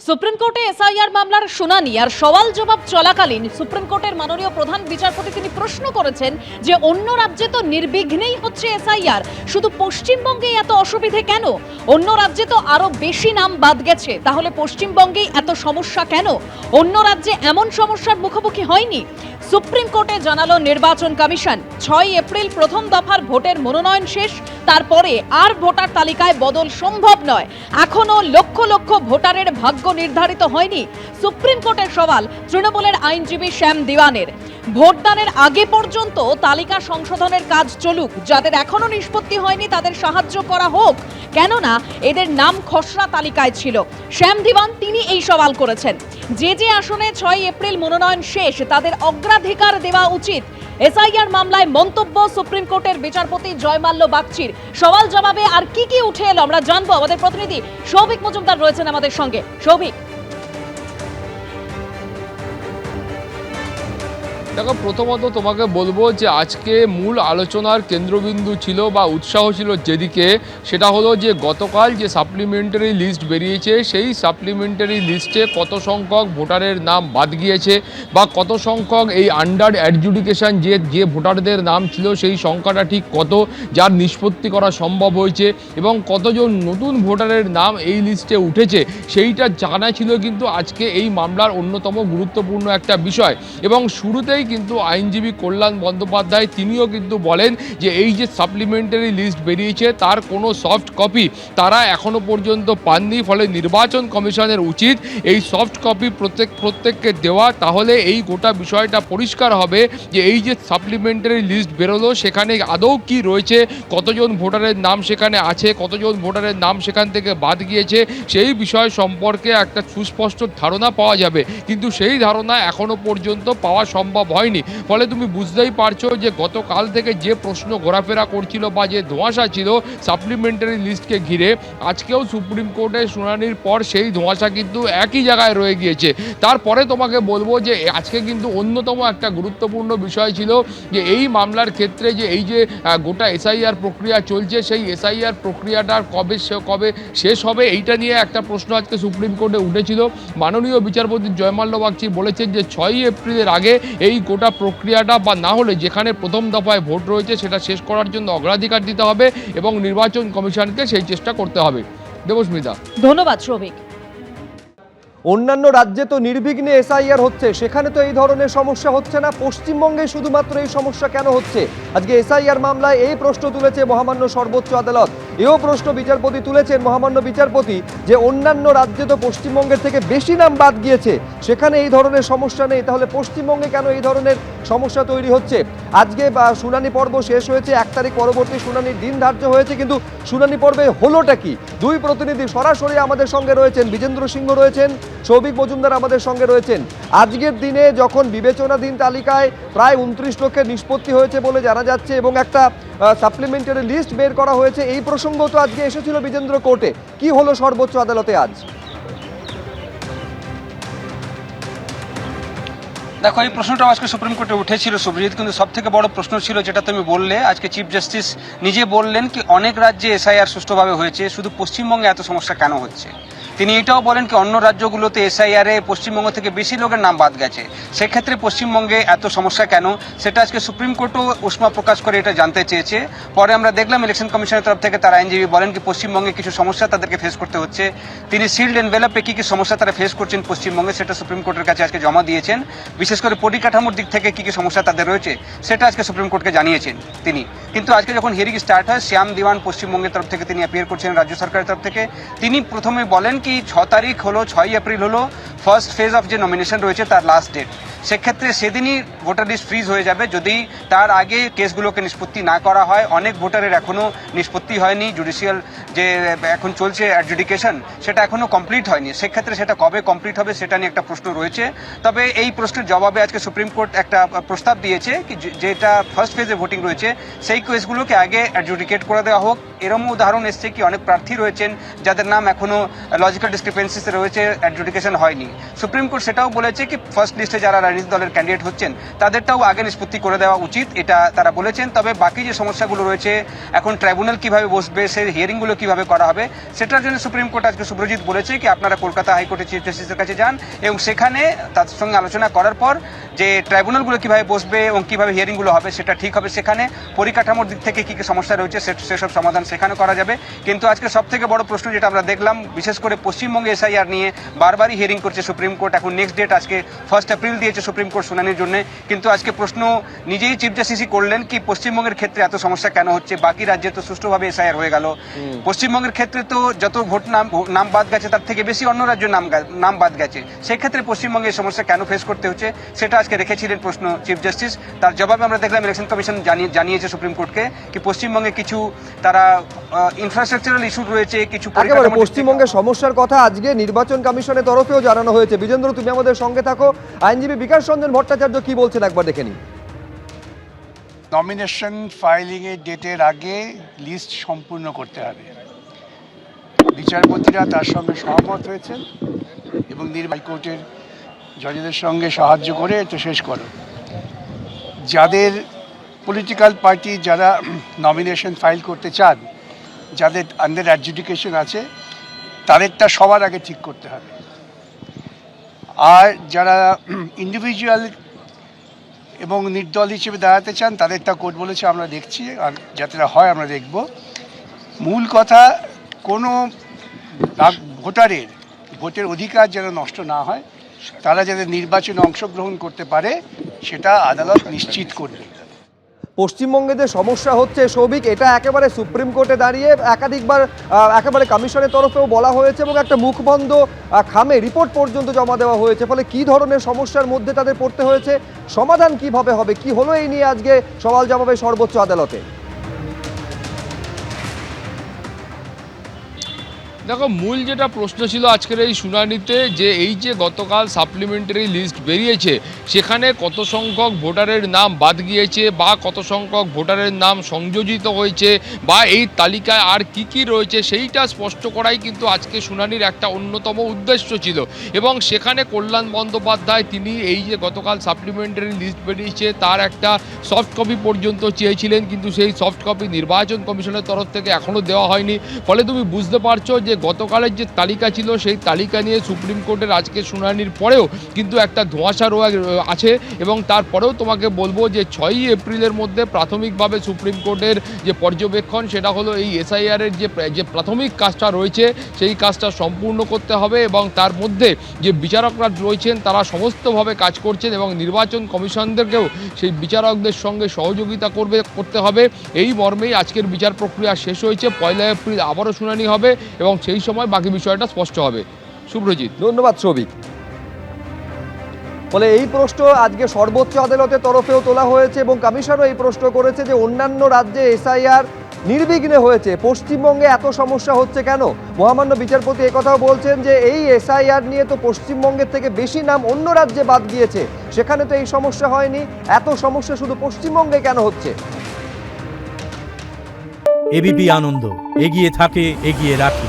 Supreme কোর্টে SIR মামলার শুনানি আর সওয়াল জবাব চলাকালীন সুপ্রিম কোর্টের মাননীয় প্রধান বিচারপতি তিনি প্রশ্ন করেছেন যে অন্য রাজ্যে তো নির্বিঘ্নেই হচ্ছে এসআইআর, শুধু পশ্চিমবঙ্গে এত অসুবিধে কেন? অন্য রাজ্যে তো আরো বেশি নাম বাদ গেছে, তাহলে পশ্চিমবঙ্গেই এত সমস্যা কেন? অন্য রাজ্যে এমন সমস্যার মুখোমুখি হয়নি? সুপ্রিম কোর্টে জানালো নির্বাচন কমিশন। 6 এপ্রিল প্রথম দফার ভোটের মনোনয়ন শেষ, তারপরে আর ভোটার তালিকায় বদল সম্ভব নয়। এখনো লক্ষ লক্ষ ভোটারের ভাগ্য নির্ধারিত হয়নি। সুপ্রিম কোর্টের সওয়াল তৃণমূলের আইনজীবী শ্যাম দিওয়ানের। ভোটদানের আগে পর্যন্ত তালিকা সংশোধনের কাজ চলুক, যাদের এখনো নিষ্পত্তি হয়নি তাদের সাহায্য করা হোক, কেননা এদের নাম খসড়া তালিকায় ছিল। শ্যাম দিওয়ান তিনি এই সওয়াল করেছেন, যে যে আসনে 6 এপ্রিল মনোনয়ন শেষ তাদের অগ্রাধিকার দেওয়া উচিত। এসআইআর মামলায় মন্তব্য সুপ্রিম কোর্টের বিচারপতি জয়মাল্য বাগচির। সওয়াল জবাবে আর কি কি উঠে এলো আমরা জানবো। আমাদের প্রতিনিধি সৌভিক মজুমদার রয়েছেন আমাদের সঙ্গে। সৌভিক, দেখো, প্রথমত তোমাকে বলবো যে আজকে মূল আলোচনার কেন্দ্রবিন্দু ছিল বা উৎসাহ ছিল যেদিকে, সেটা হলো যে গতকাল যে সাপ্লিমেন্টারি লিস্ট বেরিয়েছে সেই সাপ্লিমেন্টারি লিস্টে কত সংখ্যক ভোটারের নাম বাদ গিয়েছে বা কত সংখ্যক এই আন্ডার অ্যাডজুডিকেশন যে ভোটারদের নাম ছিল সেই সংখ্যাটা ঠিক কত, যার নিষ্পত্তি করা সম্ভব হয়েছে এবং কতজন নতুন ভোটারের নাম এই লিস্টে উঠেছে সেইটা জানা ছিল কিন্তু আজকে এই মামলার অন্যতম গুরুত্বপূর্ণ একটা বিষয়। এবং শুরুতেই কিন্তু আইনজীবী কল্যাণ বন্দ্যোপাধ্যায় তিনিও কিন্তু বলেন যে এই যে সাপ্লিমেন্টারি লিস্ট বেরিয়েছে তার কোনো সফট কপি তারা এখনো পর্যন্ত পাননি, ফলে নির্বাচন কমিশনের উচিত এই সফট কপি প্রত্যেককে দেওয়া, তাহলে এই গোটা বিষয়টা পরিষ্কার হবে যে এই যে সাপ্লিমেন্টারি লিস্ট বেরোলো সেখানে আদৌ কি রয়েছে, কতজন ভোটারের নাম সেখানে আছে, কতজন ভোটারের নাম সেখান থেকে বাদ গিয়েছে, সেই বিষয় সম্পর্কে একটা সুস্পষ্ট ধারণা পাওয়া যাবে। কিন্তু সেই ধারণা এখনো পর্যন্ত পাওয়া সম্ভব হয়নি। ফলে তুমি বুঝতেই পারছো যে গতকাল থেকে যে প্রশ্ন ঘোরাফেরা করছিল বা যে ধোঁয়াশা ছিল সাপ্লিমেন্টারি লিস্টকে ঘিরে, আজকেও সুপ্রিম কোর্টের শুনানির পর সেই ধোঁয়াশা কিন্তু একই জায়গায় রয়ে গিয়েছে। তারপরে তোমাকে বলবো যে আজকে কিন্তু অন্যতম একটা গুরুত্বপূর্ণ বিষয় ছিল যে এই মামলার ক্ষেত্রে যে এই যে গোটা এসআইআর প্রক্রিয়া চলছে সেই এসআইআর প্রক্রিয়াটার কবে শেষ হবে এইটা নিয়ে একটা প্রশ্ন আজকে সুপ্রিম কোর্টে উঠেছিল। মাননীয় বিচারপতি জয়মাল্য বাগচি বলেছেন যে 6 এপ্রিলের আগে এই গোটা প্রক্রিয়াটা বা না হলে যেখানে প্রথম দফায় ভোট রয়েছে সেটা শেষ করার জন্য অগ্রাধিকার দিতে হবে এবং নির্বাচন কমিশনকে সেই চেষ্টা করতে হবে। দেবস্মিতা, ধন্যবাদ। সৌভিক, অন্যান্য রাজ্যে তো নির্বিঘ্নে এসআইআর হচ্ছে, সেখানে তো এই ধরনের সমস্যা হচ্ছে না, পশ্চিমবঙ্গে শুধুমাত্র এই সমস্যা কেন হচ্ছে? আজকে এসআইআর মামলায় এই প্রশ্ন তুলেছে মহামান্য সর্বোচ্চ আদালত। এও প্রশ্ন বিচারপতি তুলেছেন মহামান্য বিচারপতি যে অন্যান্য রাজ্যে তো পশ্চিমবঙ্গের থেকে বেশি নাম বাদ গিয়েছে, সেখানে এই ধরনের সমস্যা নেই, তাহলে পশ্চিমবঙ্গে কেন এই ধরনের সমস্যা তৈরি হচ্ছে? আজকে শুনানি পর্ব শেষ হয়েছে, 1 তারিখ পরবর্তী শুনানির দিন ধার্য হয়েছে, কিন্তু শুনানি পর্বে হলোটা কি? দুই প্রতিনিধি সরাসরি আমাদের সঙ্গে রয়েছেন, বিজেন্দ্র সিংহ রয়েছেন, সৌভিক মজুমদার আমাদের সঙ্গে রয়েছেন। আজকের দিনে যখন বিবেচনাধীন তালিকায় প্রায় 29 লক্ষের নিষ্পত্তি হয়েছে বলে জানা যাচ্ছে এবং একটা সাপ্লিমেন্টারি লিস্ট বের করা হয়েছে, এই প্রসঙ্গ তো আজকে এসেছিল বিজেন্দ্র কোর্টে। কি হলো সর্বোচ্চ আদালতে আজ? দেখো, এই প্রশ্নটা আজকে সুপ্রিম কোর্টে উঠেছিল সুব্রজিৎ, কিন্তু সব থেকে বড় প্রশ্ন ছিল যেটা তুমি বললে, আজকে চিফ জাস্টিস নিজে বললেন কি অনেক রাজ্যে এসআইআর সুষ্ঠুভাবে হয়েছে, শুধু পশ্চিমবঙ্গে এত সমস্যা কেন হচ্ছে। তিনি এটাও বলেন কি অন্য রাজ্যগুলোতে এসআইআর এ পশ্চিমবঙ্গ থেকে বেশি লোকের নাম বাদ গেছে, সেক্ষেত্রে পশ্চিমবঙ্গে এত সমস্যা কেন, সেটা আজকে সুপ্রিম কোর্টও উষ্মা প্রকাশ করে এটা জানতে চেয়েছে। পরে আমরা দেখলাম ইলেকশন কমিশনের তরফ থেকে তারা আইনজীবী বলেন কি পশ্চিমবঙ্গে কিছু সমস্যা তাদেরকে ফেস করতে হচ্ছে। তিনি সিল্ড এনভেলপে কি কি সমস্যা তারা ফেস করছেন পশ্চিমবঙ্গে সেটা সুপ্রিম কোর্টের কাছে আজকে জমা দিয়েছেন। বিশেষ করে পরিকাঠামোর দিক থেকে কি কি সমস্যা তাদের রয়েছে সেটা আজকে সুপ্রিম কোর্টকে জানিয়েছেন তিনি। কিন্তু আজকে যখন হিয়ারিং স্টার্ট হয়, শ্যাম দিওয়ান পশ্চিমবঙ্গের তরফ থেকে তিনি অ্যাপিয়ার করছেন রাজ্য সরকারের তরফ থেকে। তিনি প্রথমে বলেন কি 6 তারিখ হলো, 6 এপ্রিল হলো ফার্স্ট ফেজ অফ যে নমিনেশন রয়েছে তার লাস্ট ডেট, সেক্ষেত্রে সেদিনই ভোটার লিস্ট ফ্রিজ হয়ে যাবে যদি তার আগে কেসগুলোকে নিষ্পত্তি না করা হয়। অনেক ভোটারের এখনও নিষ্পত্তি হয়নি, জুডিশিয়াল যে এখন চলছে অ্যাডজুডিকেশন সেটা এখনও কমপ্লিট হয়নি, সেক্ষেত্রে সেটা কবে কমপ্লিট হবে সেটা নিয়ে একটা প্রশ্ন রয়েছে। তবে এই প্রশ্নের জবাবে আজকে সুপ্রিম কোর্ট একটা প্রস্তাব দিয়েছে কি যেটা ফার্স্ট ফেজে ভোটিং রয়েছে সেই কেসগুলোকে আগে অ্যাডজুডিকেট করে দেওয়া হোক। এরকম উদাহরণ এসছে কি অনেক প্রার্থী রয়েছেন যাদের নাম এখনও লজিক্যাল ডিসক্রিপেন্সিসে রয়েছে, অ্যাডজুডিকেশন হয়নি। সুপ্রিম কোর্ট সেটাও বলেছে কি ফার্স্ট লিস্টে যারা রাজনৈতিক দলের ক্যান্ডিডেট হচ্ছেন তাদেরটাও আগে নিষ্পত্তি করে দেওয়া উচিত, এটা তারা বলেছেন। তবে বাকি যে সমস্যাগুলো রয়েছে, এখন ট্রাইব্যুনাল কিভাবে বসবে, সেই হিয়ারিংগুলো কিভাবে করা হবে, সেটার জন্য সুপ্রিম কোর্ট আজকে শুভ্রজিৎ বলেছে কি আপনারা কলকাতা হাইকোর্টের চিফ জাস্টিসের কাছে যান এবং সেখানে তাদের সঙ্গে আলোচনা করার পর যে ট্রাইব্যুনালগুলো কিভাবে বসবে এবং কিভাবে হিয়ারিংগুলো হবে সেটা ঠিক হবে। সেখানে পরিকাঠামোর দিক থেকে কী কী সমস্যা রয়েছে সেসব সমাধান সেখানে করা যাবে। কিন্তু আজকে সব থেকে বড় প্রশ্ন যেটা আমরা দেখলাম, বিশেষ করে পশ্চিমবঙ্গে এসআইআর নিয়ে বারবারই হিয়ারিং করছে সুপ্রিম কোর্ট। এখন নেক্সট ডেট আজকে 1 এপ্রিল দিয়েছে সুপ্রিম কোর্ট শুনানির জন্য। কিন্তু আজকে প্রশ্ন নিজেই চিফ জাস্টিসই করলেন কি পশ্চিমবঙ্গের ক্ষেত্রে এত সমস্যা কেন হচ্ছে, বাকি রাজ্যে তো সুষ্ঠুভাবে এসআইআর হয়ে গেল, পশ্চিমবঙ্গের ক্ষেত্রে তো যত ভোট নাম বাদ গেছে তার থেকে বেশি অন্য রাজ্যের নাম বাদ গেছে, সেক্ষেত্রে পশ্চিমবঙ্গে এই সমস্যা কেন ফেস করতে হচ্ছে সেটা আজকে রেখেছিলেন প্রশ্ন চিফ জাস্টিস। তার জবাবে আমরা দেখলাম ইলেকশন কমিশন জানিয়েছে সুপ্রিম কোর্টকে কি পশ্চিমবঙ্গে কিছু তারা ইনফ্রাস্ট্রাকচারাল ইস্যু রয়েছে, কিছু একেবারে পশ্চিমবঙ্গের সমস্যার কথা আজকে নির্বাচন কমিশনের তরফেও জানানো হয়েছে। বিজেন্দ্র, তুমি আমাদের সঙ্গে থাকো। আইনজীবী বিকাশ রঞ্জন ভট্টাচার্য কি বলছেন একবার দেখে নিই। নমিনেশন ফাইলিংয়ের ডেটের আগে লিস্ট সম্পূর্ণ করতে হবে। বিচারপতিরা তার সঙ্গে সহমত হয়েছেন এবং হাইকোর্টের জজেদের সঙ্গে সাহায্য করে এটা শেষ করো। যাদের পলিটিক্যাল পার্টি যারা নমিনেশন ফাইল করতে চান, যাদের আন্ডার অ্যাডজুডিকেশন আছে, তাদেরটা সবার আগে ঠিক করতে হবে। আর যারা ইন্ডিভিজুয়াল এবং নির্দল হিসেবে দাঁড়াতে চান তাদেরটা কোর্ট বলেছে আমরা দেখছি, আর যাতে হয় আমরা দেখব। মূল কথা, কোনো ভোটারের ভোটের অধিকার যেন নষ্ট না হয়, তারা যাতে নির্বাচনে অংশগ্রহণ করতে পারে সেটা আদালত নিশ্চিত করবে। পশ্চিমবঙ্গে যে সমস্যা হচ্ছে সৌভিক, এটা একেবারে সুপ্রিম কোর্টে দাঁড়িয়ে একাধিকবার একেবারে কমিশনের তরফেও বলা হয়েছে এবং একটা মুখবন্ধ খামে রিপোর্ট পর্যন্ত জমা দেওয়া হয়েছে। ফলে কি ধরনের সমস্যার মধ্যে তাদের পড়তে হয়েছে, সমাধান কিভাবে হবে, কি হলো এই নিয়ে আজকে সওয়াল জবাবে সর্বোচ্চ আদালতে? দেখো, মূল যেটা প্রশ্ন ছিল আজকের এই শুনানিতে, যে এই যে গতকাল সাপ্লিমেন্টারি লিস্ট বেরিয়েছে সেখানে কত সংখ্যক ভোটারের নাম বাদ গিয়েছে বা কত সংখ্যক ভোটারের নাম সংযোজিত হয়েছে বা এই তালিকায় আর কি কি রয়েছে সেইটা স্পষ্ট করাই কিন্তু আজকে শুনানির একটা অন্যতম উদ্দেশ্য ছিল। এবং সেখানে কল্যাণ বন্দ্যোপাধ্যায় তিনি এই যে গতকাল সাপ্লিমেন্টারি লিস্ট বেরিয়েছে তার একটা সফট কপি পর্যন্ত চেয়েছিলেন, কিন্তু সেই সফট কপি নির্বাচন কমিশনের তরফ থেকে এখনও দেওয়া হয়নি। ফলে তুমি বুঝতে পারছো যে গতকালের যে তালিকা ছিল সেই তালিকা নিয়ে সুপ্রিম কোর্টের আজকে শুনানির পরেও কিন্তু একটা ধোঁয়াশা আছে। এবং তারপরেও তোমাকে বলবো যে 6ই এপ্রিলের মধ্যে প্রাথমিকভাবে সুপ্রিম কোর্টের যে পর্যবেক্ষণ সেটা হলো এই এসআইআরের যে প্রাথমিক কাজটা রয়েছে সেই কাজটা সম্পূর্ণ করতে হবে এবং তার মধ্যে যে বিচারকরা রয়েছেন তারা সমস্তভাবে কাজ করছেন এবং নির্বাচন কমিশনদেরকেও সেই বিচারকদের সঙ্গে সহযোগিতা করতে হবে। এই মর্মেই আজকের বিচার প্রক্রিয়া শেষ হয়েছে। 1 এপ্রিল আবারও শুনানি হবে এবং সেই সময় বাকি বিষয়টা স্পষ্ট হবে। শুভ্রজিৎ, ধন্যবাদ সৌভিক। ফলে এই প্রশ্ন আজকে সর্বোচ্চ আদালতের তরফেও তোলা হয়েছে এবং কমিশনও এই প্রশ্ন করেছে যে অন্যান্য রাজ্যে এসআইআর নির্বিঘ্নে হয়েছে, পশ্চিমবঙ্গে এত সমস্যা হচ্ছে কেন? মহামান্য বিচারপতি একথাও বলছেন যে এই এসআইআর নিয়ে তো পশ্চিমবঙ্গের থেকে বেশি নাম অন্য রাজ্যে বাদ গিয়েছে, সেখানে তো এই সমস্যা হয়নি, এত সমস্যা শুধু পশ্চিমবঙ্গে কেন হচ্ছে? এবিপি আনন্দ, এগিয়ে থাকে, এগিয়ে রাখে।